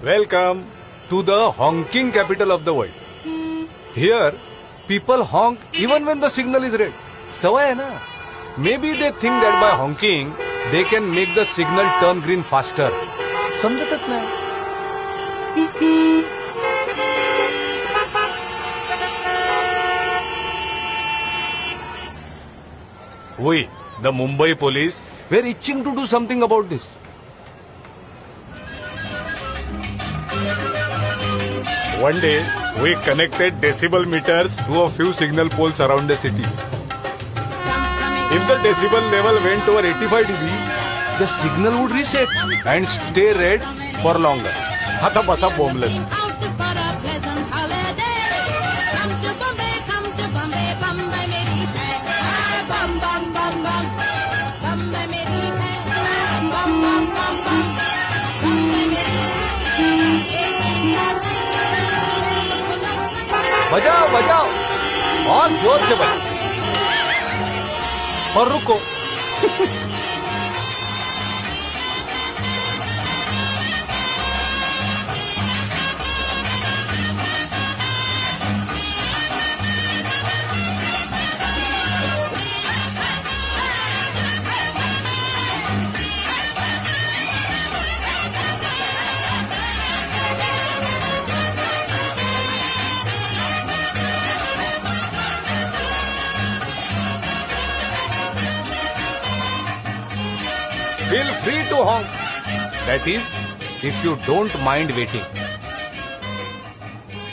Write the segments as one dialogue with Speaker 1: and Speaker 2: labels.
Speaker 1: Welcome to the honking capital of the world. Here, people honk even when the signal is red. सवय है ना? Maybe they think that by honking, they can make the signal turn green faster. समजतच नाही. We, the Mumbai police, were itching to do something about this. One day, we connected decibel meters to a few signal poles around the city. If the decibel level went over 85 dB, the signal would reset and stay red for longer. आता बसा बोंबलत. बजाओ बजाओ और जोर से बजाओ और रुको. Feel free to honk. That is, if you don't mind waiting.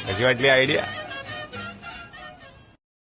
Speaker 1: कशी वाटली आयडिया?